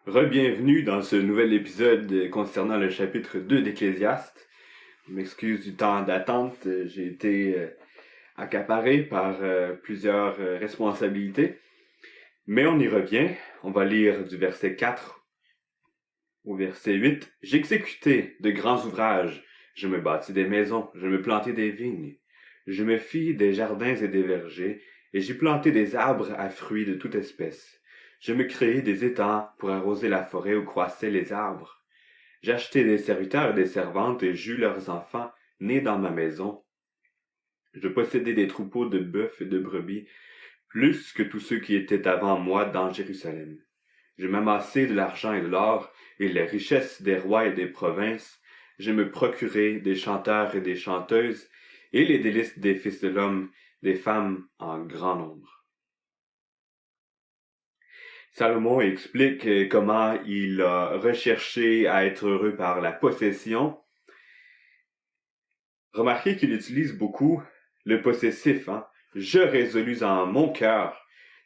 Re-bienvenue dans ce nouvel épisode concernant le chapitre 2 d'Ecclésiaste. Je m'excuse du temps d'attente, j'ai été accaparé par plusieurs responsabilités. Mais on y revient, on va lire du verset 4 au verset 8. « J'exécutai de grands ouvrages, je me bâtis des maisons, je me plantai des vignes. Je me fis des jardins et des vergers, et j'y plantai des arbres à fruits de toute espèce. Je me créai des étangs pour arroser la forêt où croissaient les arbres. J'achetai des serviteurs et des servantes et j'eus leurs enfants nés dans ma maison. Je possédai des troupeaux de bœufs et de brebis, plus que tous ceux qui étaient avant moi dans Jérusalem. Je m'amassai de l'argent et de l'or, et les richesses des rois et des provinces. Je me procurai des chanteurs et des chanteuses, et les délices des fils de l'homme, des femmes en grand nombre. » Salomon explique comment il a recherché à être heureux par la possession. Remarquez qu'il utilise beaucoup le possessif, hein. « Je résolus en mon cœur »,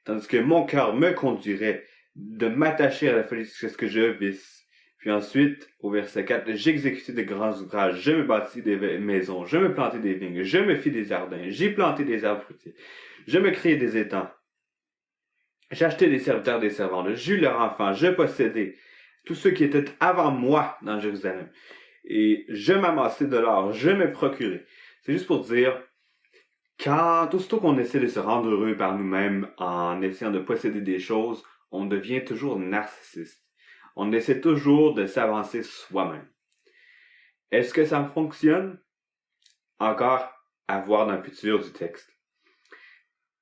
tandis que mon cœur me conduirait de m'attacher à la folie jusqu'à ce que je visse. Puis ensuite, au verset 4, « J'exécutai de grands ouvrages, je me bâtis des maisons, je me plantai des vignes, je me fis des jardins, j'ai planté des arbres fruitiers, je me créai des étangs. J'achetais des serviteurs, des servantes, j'eus leurs enfants, je possédais tous ceux qui étaient avant moi dans Jérusalem. Et je m'amassais de l'or, je me procurais. » C'est juste pour dire, aussitôt qu'on essaie de se rendre heureux par nous-mêmes en essayant de posséder des choses, on devient toujours narcissiste. On essaie toujours de s'avancer soi-même. Est-ce que ça fonctionne? Encore à voir dans le futur du texte.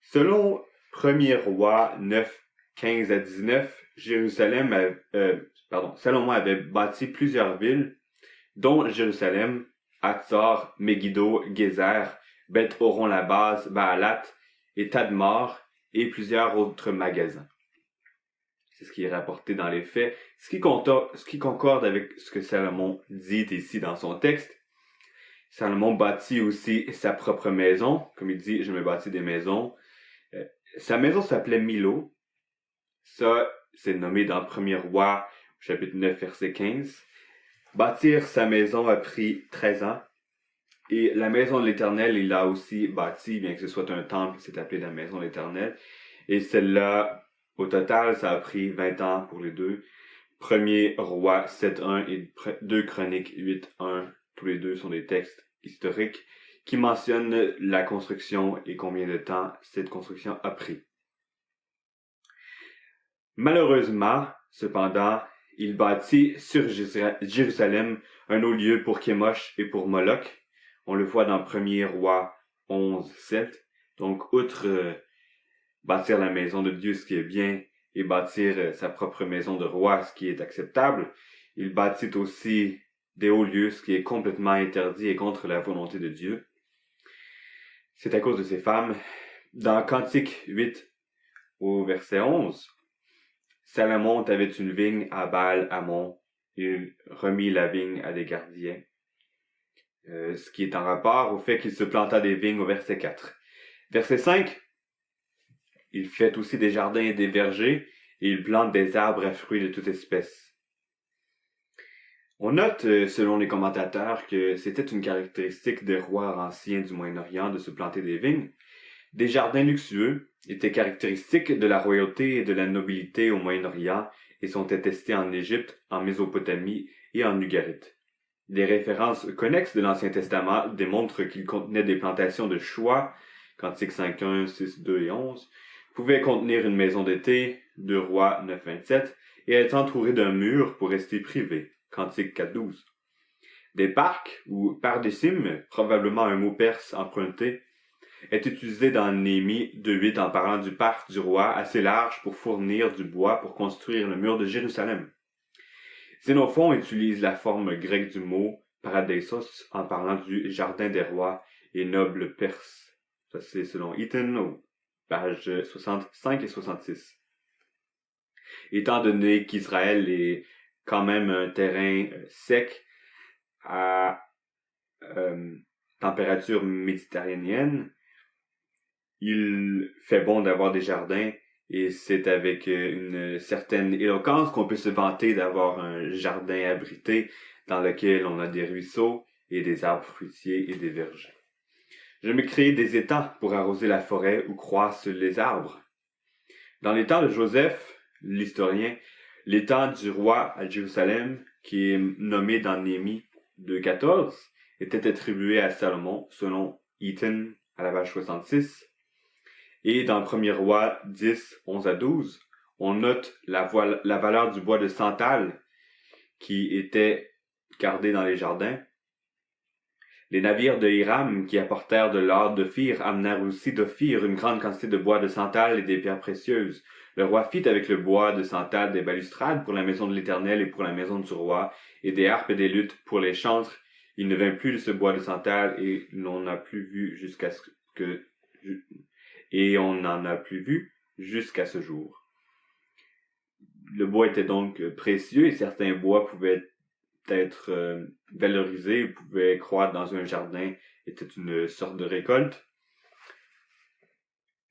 Selon 1er Roi 9, 15 à 19, Salomon avait bâti plusieurs villes, dont Jérusalem, Hatzor, Megiddo, Gézer, Beth-Horon la base, Baalat et Tadmor, et plusieurs autres magasins. C'est ce qui est rapporté dans les faits. Ce qui concorde avec ce que Salomon dit ici dans son texte. Salomon bâtit aussi sa propre maison. Comme il dit, je me bâtis des maisons. Sa maison s'appelait Milo. Ça, c'est nommé dans 1er Roi, chapitre 9, verset 15. Bâtir sa maison a pris 13 ans. Et la maison de l'Éternel, il l'a aussi bâtie, bien que ce soit un temple, c'est appelé la maison de l'Éternel. Et celle-là, au total, ça a pris 20 ans pour les deux. 1er Roi 7.1 et 2 Chroniques 8.1, tous les deux sont des textes historiques qui mentionnent la construction et combien de temps cette construction a pris. Malheureusement, cependant, il bâtit sur Jérusalem un autre lieu pour Kémosh et pour Moloch. On le voit dans 1er Roi 11.7. Donc, outre bâtir la maison de Dieu, ce qui est bien, et bâtir sa propre maison de roi, ce qui est acceptable, il bâtit aussi des hauts lieux, ce qui est complètement interdit et contre la volonté de Dieu. C'est à cause de ces femmes. Dans Cantique 8, au verset 11, Salomon avait une vigne à Baal-Hamon. Il remit la vigne à des gardiens. Ce qui est en rapport au fait qu'il se planta des vignes au verset 4. Verset 5, il fait aussi des jardins et des vergers, et il plante des arbres à fruits de toute espèce. On note, selon les commentateurs, que c'était une caractéristique des rois anciens du Moyen-Orient de se planter des vignes. Des jardins luxueux étaient caractéristiques de la royauté et de la nobilité au Moyen-Orient et sont attestés en Égypte, en Mésopotamie et en Ugarit. Des références connexes de l'Ancien Testament démontrent qu'il contenait des plantations de choix, Cantique 5.1, 6.2 et 11, pouvait contenir une maison d'été, 2 Rois 9.27, et être entouré d'un mur pour rester privé, Cantique 4.12. Des parcs, ou pardessim, probablement un mot perse emprunté, est utilisé dans Néhémie 2.8 en parlant du parc du roi assez large pour fournir du bois pour construire le mur de Jérusalem. Xénophon utilise la forme grecque du mot paradeisos en parlant du jardin des rois et nobles perses. Ça c'est selon Eaton, pages 65 et 66. Étant donné qu'Israël est quand même un terrain sec à température méditerranéenne, il fait bon d'avoir des jardins Et c'est avec une certaine éloquence qu'on peut se vanter d'avoir un jardin abrité dans lequel on a des ruisseaux et des arbres fruitiers et des vergers. Je me crée des étangs pour arroser la forêt où croissent les arbres. Dans les temps de Joseph, l'historien, l'étang du roi à Jérusalem, qui est nommé dans Néhémie 2.14, était attribué à Salomon selon Eaton à la page 66. Et dans le premier roi 10, 11 à 12, on note la valeur du bois de santal qui était gardé dans les jardins. Les navires de Hiram qui apportèrent de l'or d'Ophir amenèrent aussi d'Ophir une grande quantité de bois de santal et des pierres précieuses. Le roi fit avec le bois de santal des balustrades pour la maison de l'Éternel et pour la maison du roi, et des harpes et des luttes pour les chantres. Il ne vint plus de ce bois de santal, et l'on n'a plus vu jusqu'à ce que et on n'en a plus vu jusqu'à ce jour. Le bois était donc précieux et certains bois pouvaient être valorisés, pouvaient croître dans un jardin, était une sorte de récolte.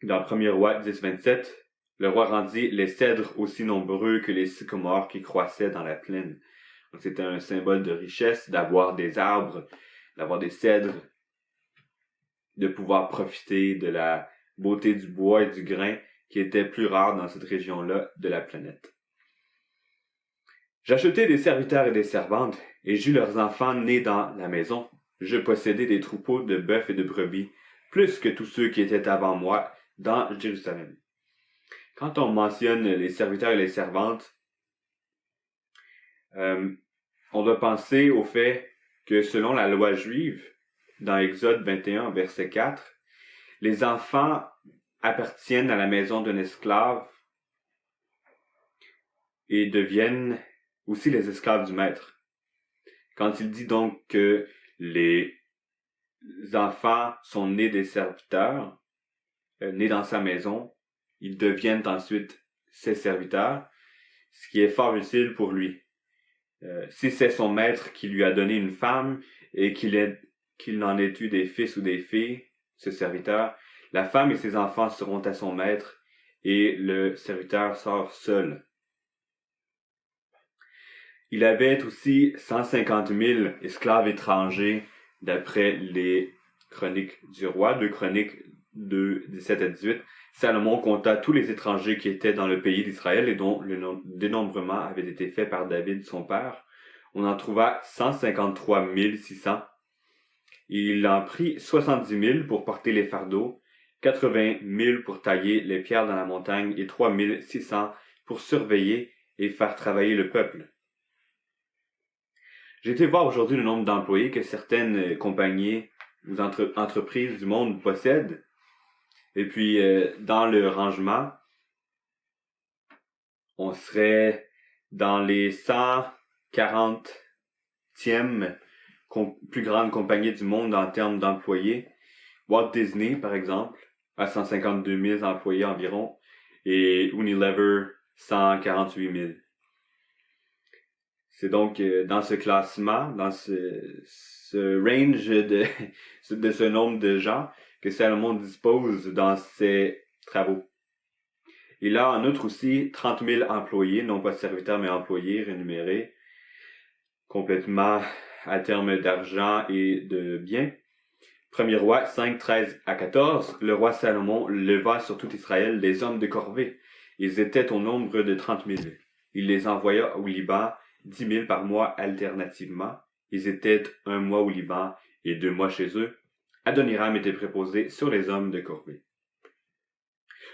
Dans le premier roi 10.27, le roi rendit les cèdres aussi nombreux que les sycomores qui croissaient dans la plaine. Donc c'était un symbole de richesse d'avoir des arbres, d'avoir des cèdres, de pouvoir profiter de la beauté du bois et du grain qui était plus rare dans cette région-là de la planète. J'achetai des serviteurs et des servantes, et j'eus leurs enfants nés dans la maison. Je possédais des troupeaux de bœufs et de brebis, plus que tous ceux qui étaient avant moi dans Jérusalem. Quand on mentionne les serviteurs et les servantes, on doit penser au fait que selon la loi juive, dans Exode 21, verset 4, les enfants appartiennent à la maison d'un esclave et deviennent aussi les esclaves du maître. Quand il dit donc que les enfants sont nés des serviteurs, nés dans sa maison, ils deviennent ensuite ses serviteurs, ce qui est fort utile pour lui. Si c'est son maître qui lui a donné une femme et qu'il n'en ait eu des fils ou des filles, ce serviteur, la femme et ses enfants seront à son maître et le serviteur sort seul. Il avait aussi 150 000 esclaves étrangers d'après les chroniques du roi, 2 Chroniques 2, 17 à 18. Salomon compta tous les étrangers qui étaient dans le pays d'Israël et dont le dénombrement avait été fait par David, son père. On en trouva 153 600. Il en prit 70 000 pour porter les fardeaux, 80 000 pour tailler les pierres dans la montagne et 3 600 pour surveiller et faire travailler le peuple. J'ai été voir aujourd'hui le nombre d'employés que certaines compagnies ou entreprises du monde possèdent. Et puis, dans le rangement, on serait dans les 140e plus grandes compagnies du monde en termes d'employés. Walt Disney, par exemple, a 152 000 employés environ, et Unilever, 148 000. C'est donc dans ce classement, dans ce range de ce nombre de gens que Salomon dispose dans ses travaux. Il a en outre aussi 30 000 employés, non pas serviteurs mais employés rémunérés, complètement à terme d'argent et de biens. Premier roi 5, 13 à 14, le roi Salomon leva sur tout Israël les hommes de corvée. Ils étaient au nombre de 30 000. Il les envoya au Liban, 10 000 par mois alternativement. Ils étaient 1 mois au Liban et 2 mois chez eux. Adoniram était préposé sur les hommes de corvée.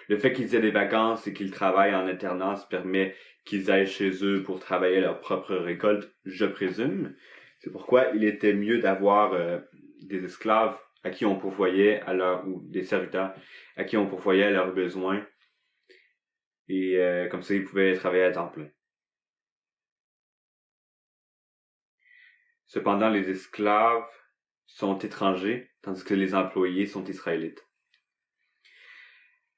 Le fait qu'ils aient des vacances et qu'ils travaillent en alternance permet qu'ils aillent chez eux pour travailler leur propre récolte, je présume. C'est pourquoi il était mieux d'avoir des esclaves à qui on pourvoyait ou des serviteurs à qui on pourvoyait leurs besoins. Et comme ça, ils pouvaient travailler à temps plein. Cependant, les esclaves sont étrangers, tandis que les employés sont israélites.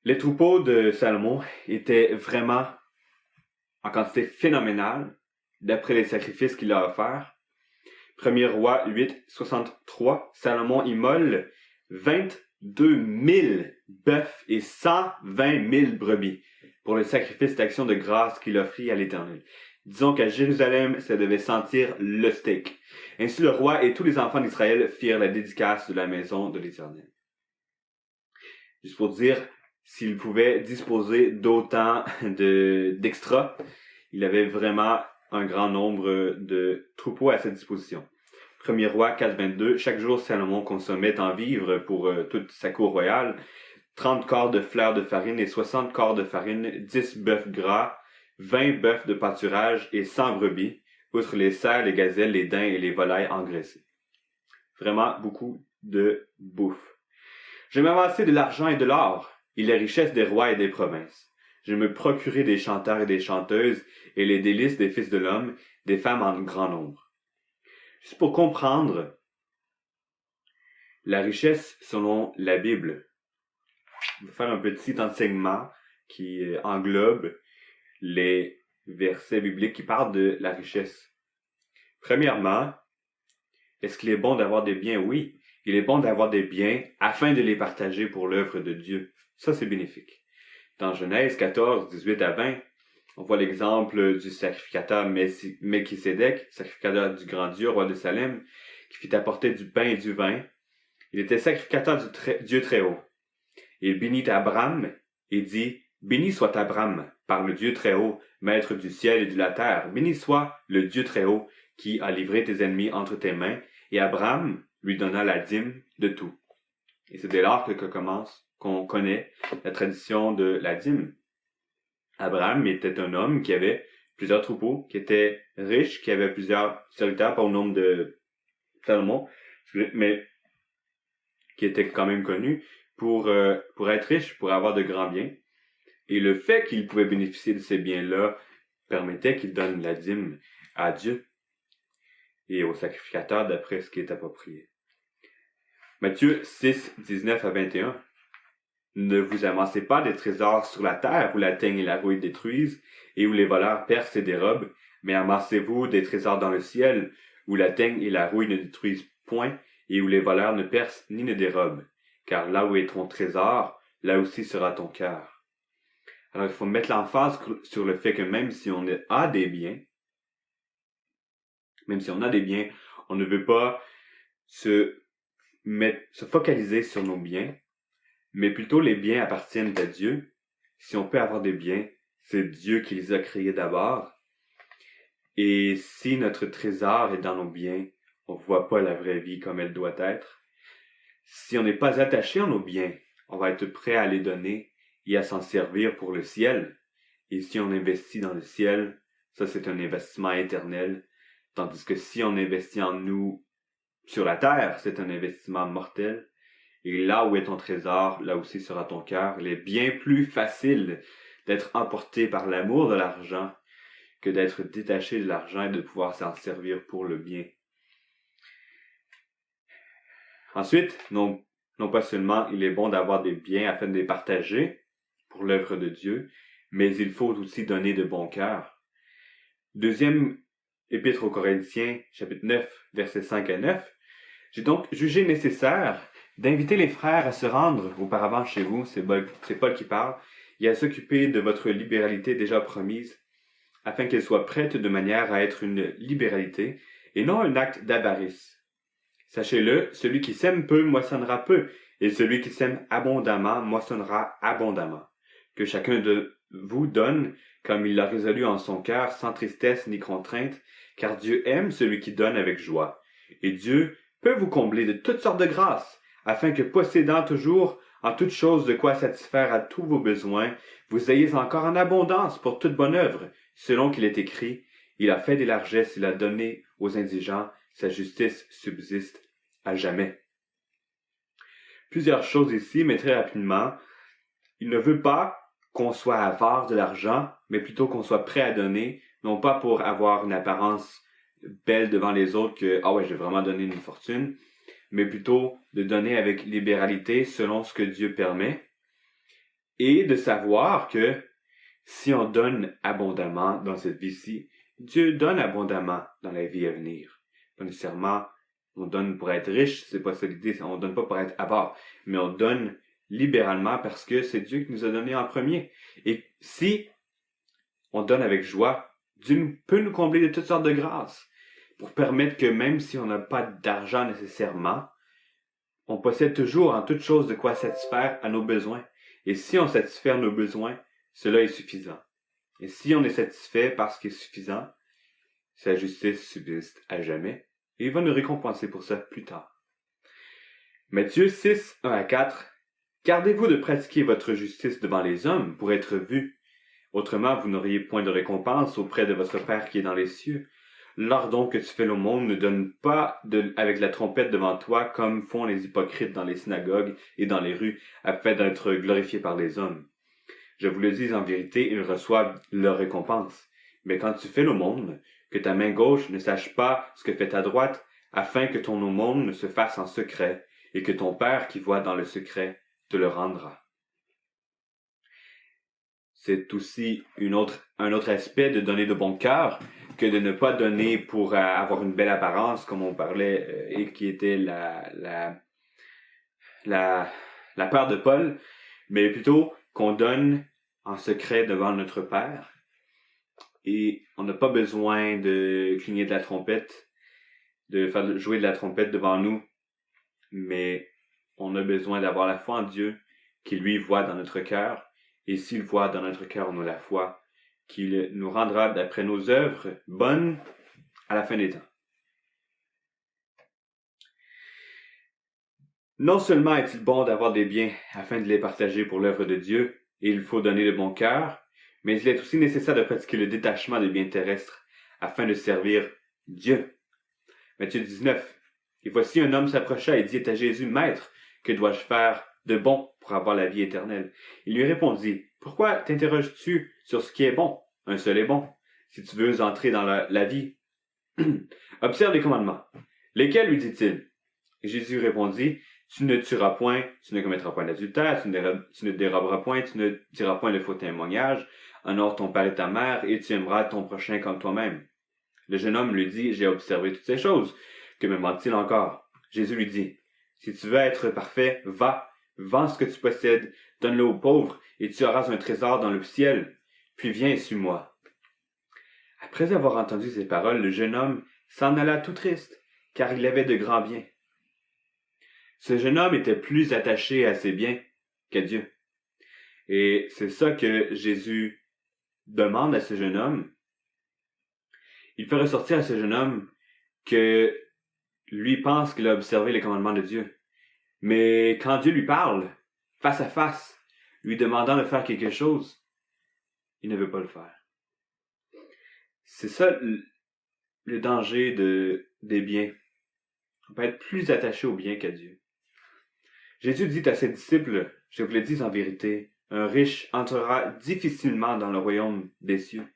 Les troupeaux de Salomon étaient vraiment en quantité phénoménale, d'après les sacrifices qu'il a offerts. Premier roi 8, 63, Salomon immole 22 000 bœufs et 120 000 brebis. pour le sacrifice d'action de grâce qu'il offrit à l'Éternel. Disons qu'à Jérusalem, ça devait sentir le steak. Ainsi le roi et tous les enfants d'Israël firent la dédicace de la maison de l'Éternel. Juste pour dire, s'il pouvait disposer d'autant d'extra, il avait vraiment un grand nombre de troupeaux à sa disposition. 1er roi 4.22, chaque jour Salomon consommait en vivres pour toute sa cour royale 30 quarts de fleur de farine et 60 quarts de farine, 10 bœufs gras, 20 bœufs de pâturage et 100 brebis, outre les cerfs, les gazelles, les daims et les volailles engraissées. Vraiment beaucoup de bouffe. Je m'amassai de l'argent et de l'or, et les richesses des rois et des provinces. Je me procurai des chanteurs et des chanteuses, et les délices des fils de l'homme, des femmes en grand nombre. Juste pour comprendre la richesse selon la Bible, je vais faire un petit enseignement qui englobe les versets bibliques qui parlent de la richesse. Premièrement, est-ce qu'il est bon d'avoir des biens? Oui, il est bon d'avoir des biens afin de les partager pour l'œuvre de Dieu. Ça, c'est bénéfique. Dans Genèse 14, 18 à 20, on voit l'exemple du sacrificateur Melchisédek, sacrificateur du grand Dieu, roi de Salem, qui fit apporter du pain et du vin. Il était sacrificateur du Dieu très haut. Il bénit Abraham et dit, « Béni soit Abraham par le Dieu très haut, maître du ciel et de la terre. Béni soit le Dieu très haut qui a livré tes ennemis entre tes mains. » Et Abraham lui donna la dîme de tout. Et c'est dès lors qu'on connaît la tradition de la dîme. Abraham était un homme qui avait plusieurs troupeaux, qui était riche, qui avait plusieurs serviteurs, pas au nombre de Salomon, mais qui était quand même connu pour être riche, pour avoir de grands biens. Et le fait qu'il pouvait bénéficier de ces biens-là permettait qu'il donne la dîme à Dieu et au sacrificateur d'après ce qui est approprié. Matthieu 6, 19 à 21. Ne vous amassez pas des trésors sur la terre où la teigne et la rouille détruisent et où les voleurs percent et dérobent, mais amassez-vous des trésors dans le ciel où la teigne et la rouille ne détruisent point et où les voleurs ne percent ni ne dérobent. Car là où est ton trésor, là aussi sera ton cœur. Alors il faut mettre l'emphase sur le fait que même si on a des biens, on ne veut pas se focaliser sur nos biens, mais plutôt les biens appartiennent à Dieu. Si on peut avoir des biens, c'est Dieu qui les a créés d'abord. Et si notre trésor est dans nos biens, on voit pas la vraie vie comme elle doit être. Si on n'est pas attaché à nos biens, on va être prêt à les donner et à s'en servir pour le ciel. Et si on investit dans le ciel, ça c'est un investissement éternel. Tandis que si on investit en nous sur la terre, c'est un investissement mortel. Et là où est ton trésor, là aussi sera ton cœur. Il est bien plus facile d'être emporté par l'amour de l'argent que d'être détaché de l'argent et de pouvoir s'en servir pour le bien. Ensuite, non pas seulement il est bon d'avoir des biens afin de les partager pour l'œuvre de Dieu, mais il faut aussi donner de bon cœur. Deuxième épître aux Corinthiens, chapitre 9, versets 5 à 9. J'ai donc jugé nécessaire d'inviter les frères à se rendre auparavant chez vous, c'est Paul qui parle, et à s'occuper de votre libéralité déjà promise, afin qu'elle soit prête de manière à être une libéralité, et non un acte d'avarice. Sachez-le, celui qui sème peu moissonnera peu, et celui qui sème abondamment moissonnera abondamment. Que chacun de vous donne, comme il l'a résolu en son cœur, sans tristesse ni contrainte, car Dieu aime celui qui donne avec joie. Et Dieu peut vous combler de toutes sortes de grâces, afin que possédant toujours en toutes choses de quoi satisfaire à tous vos besoins, vous ayez encore en abondance pour toute bonne œuvre, selon qu'il est écrit, il a fait des largesses, il a donné aux indigents, sa justice subsiste à jamais. Plusieurs choses ici, mais très rapidement, il ne veut pas qu'on soit avare de l'argent, mais plutôt qu'on soit prêt à donner, non pas pour avoir une apparence belle devant les autres que « Ah ouais, j'ai vraiment donné une fortune », mais plutôt de donner avec libéralité selon ce que Dieu permet, et de savoir que si on donne abondamment dans cette vie-ci, Dieu donne abondamment dans la vie à venir. Pas nécessairement on donne pour être riche, c'est pas ça l'idée, on donne pas pour être avare, mais on donne libéralement parce que c'est Dieu qui nous a donné en premier. Et si on donne avec joie, Dieu peut nous combler de toutes sortes de grâces pour permettre que même si on n'a pas d'argent nécessairement, on possède toujours en toute chose de quoi satisfaire à nos besoins. Et si on satisfait nos besoins, cela est suffisant. Et si on est satisfait par ce qui est suffisant, sa justice subsiste à jamais, et il va nous récompenser pour ça plus tard. Matthieu 6, 1 à 4. Gardez-vous de pratiquer votre justice devant les hommes pour être vus. Autrement, vous n'auriez point de récompense auprès de votre Père qui est dans les cieux. L'ordon que tu fais l'aumône ne donne pas avec la trompette devant toi comme font les hypocrites dans les synagogues et dans les rues, afin d'être glorifiés par les hommes. Je vous le dis en vérité, ils reçoivent leur récompense. Mais quand tu fais l'aumône, que ta main gauche ne sache pas ce que fait ta droite, afin que ton aumône ne se fasse en secret, et que ton Père qui voit dans le secret te le rendra. C'est aussi un autre aspect de donner de bon cœur que de ne pas donner pour avoir une belle apparence, comme on parlait, et qui était la peur de Paul, mais plutôt qu'on donne en secret devant notre Père. Et on n'a pas besoin de cligner de la trompette, de faire jouer de la trompette devant nous, mais on a besoin d'avoir la foi en Dieu, qui lui voit dans notre cœur, et s'il voit dans notre cœur, nous la foi, qu'il nous rendra d'après nos œuvres bonnes à la fin des temps. Non seulement est-il bon d'avoir des biens afin de les partager pour l'œuvre de Dieu, et il faut donner de bon cœur, mais il est aussi nécessaire de pratiquer le détachement des biens terrestres afin de servir Dieu. Matthieu 19. Et voici un homme s'approcha et dit à Jésus, Maître, que dois-je faire de bon pour avoir la vie éternelle? Il lui répondit, Pourquoi t'interroges-tu sur ce qui est bon? Un seul est bon. Si tu veux entrer dans la vie, observe les commandements. Lesquels, lui dit-il? Et Jésus répondit, Tu ne tueras point, tu ne commettras point d'adultère, tu ne déroberas point, tu ne diras point de faux témoignage, honore ton père et ta mère, et tu aimeras ton prochain comme toi-même. Le jeune homme lui dit, J'ai observé toutes ces choses. Que me manque-t-il encore? Jésus lui dit, Si tu veux être parfait, va, vends ce que tu possèdes, donne-le aux pauvres, et tu auras un trésor dans le ciel. Puis viens et suis-moi. Après avoir entendu ces paroles, le jeune homme s'en alla tout triste, car il avait de grands biens. Ce jeune homme était plus attaché à ses biens qu'à Dieu. Et c'est ça que Jésus demande à ce jeune homme. Il fait ressortir à ce jeune homme que lui pense qu'il a observé les commandements de Dieu. Mais quand Dieu lui parle, face à face, lui demandant de faire quelque chose, il ne veut pas le faire. C'est ça le danger des biens. On peut être plus attaché aux biens qu'à Dieu. Jésus dit à ses disciples, je vous le dis en vérité, un riche entrera difficilement dans le royaume des cieux.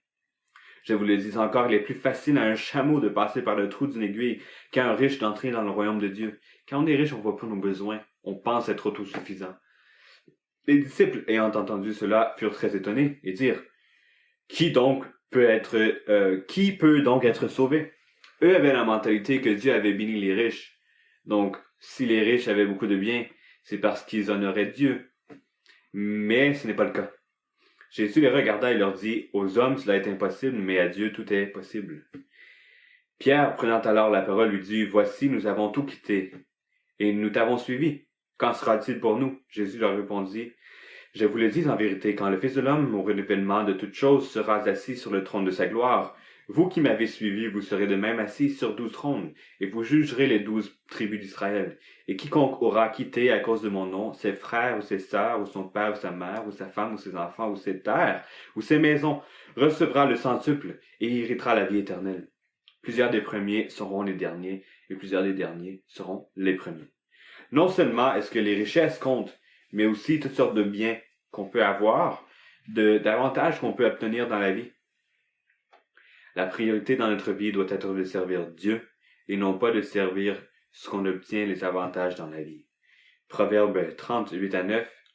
Je vous le dis encore, il est plus facile à un chameau de passer par le trou d'une aiguille qu'à un riche d'entrer dans le royaume de Dieu. Quand on est riche, on ne voit pas nos besoins. On pense être autosuffisant. Les disciples, ayant entendu cela, furent très étonnés et dirent, qui peut donc être sauvé? Eux avaient la mentalité que Dieu avait béni les riches. Donc, si les riches avaient beaucoup de biens, c'est parce qu'ils honoraient Dieu. Mais ce n'est pas le cas. Jésus les regarda et leur dit, aux hommes cela est impossible, mais à Dieu tout est possible. Pierre, prenant alors la parole, lui dit, voici, nous avons tout quitté, et nous t'avons suivi. Qu'en sera-t-il pour nous? Jésus leur répondit, je vous le dis en vérité, quand le Fils de l'homme, au renouvellement de toutes choses, sera assis sur le trône de sa gloire, vous qui m'avez suivi, vous serez de même assis sur 12 trônes, et vous jugerez les 12 tribus d'Israël. Et quiconque aura quitté à cause de mon nom, ses frères ou ses sœurs, ou son père ou sa mère, ou sa femme ou ses enfants, ou ses terres, ou ses maisons, recevra le centuple, et héritera la vie éternelle. Plusieurs des premiers seront les derniers, et plusieurs des derniers seront les premiers. Non seulement est-ce que les richesses comptent, mais aussi toutes sortes de biens qu'on peut avoir, d'avantages qu'on peut obtenir dans la vie. La priorité dans notre vie doit être de servir Dieu et non pas de servir ce qu'on obtient les avantages dans la vie. Proverbe 38 à 9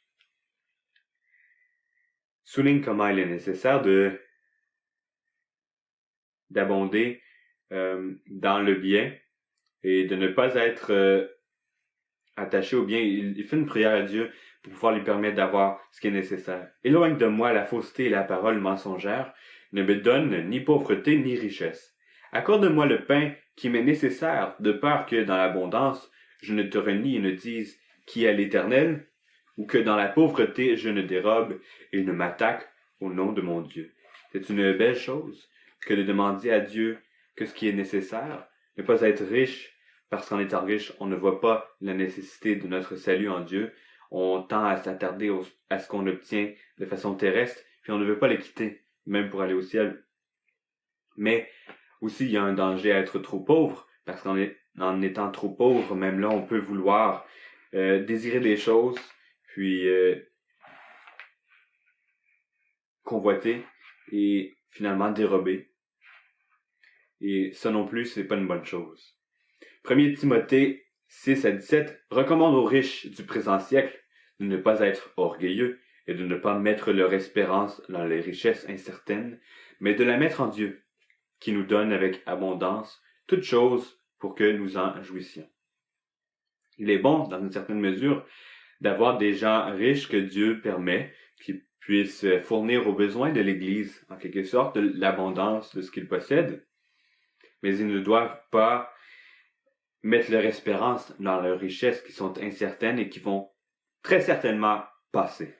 souligne comment il est nécessaire d'abonder dans le bien et de ne pas être attaché au bien, il fait une prière à Dieu pour pouvoir lui permettre d'avoir ce qui est nécessaire. Éloigne de moi la fausseté et la parole mensongère, ne me donne ni pauvreté ni richesse. Accorde-moi le pain qui m'est nécessaire, de peur que dans l'abondance, je ne te renie et ne dise qui est l'Éternel, ou que dans la pauvreté je ne dérobe et ne m'attaque au nom de mon Dieu. C'est une belle chose que de demander à Dieu que ce qui est nécessaire, ne pas être riche, parce qu'en étant riche, on ne voit pas la nécessité de notre salut en Dieu. On tend à s'attarder à ce qu'on obtient de façon terrestre, puis on ne veut pas le quitter, même pour aller au ciel. Mais aussi, il y a un danger à être trop pauvre, parce qu'en étant trop pauvre, même là, on peut vouloir désirer des choses, puis convoiter et finalement dérober. Et ça non plus, c'est pas une bonne chose. 1 Timothée 6-17 recommande aux riches du présent siècle de ne pas être orgueilleux et de ne pas mettre leur espérance dans les richesses incertaines, mais de la mettre en Dieu, qui nous donne avec abondance toutes choses pour que nous en jouissions. Il est bon, dans une certaine mesure, d'avoir des gens riches que Dieu permet, qui puissent fournir aux besoins de l'Église, en quelque sorte, de l'abondance de ce qu'ils possèdent, mais ils ne doivent pas mettre leur espérance dans leurs richesses qui sont incertaines et qui vont très certainement passer.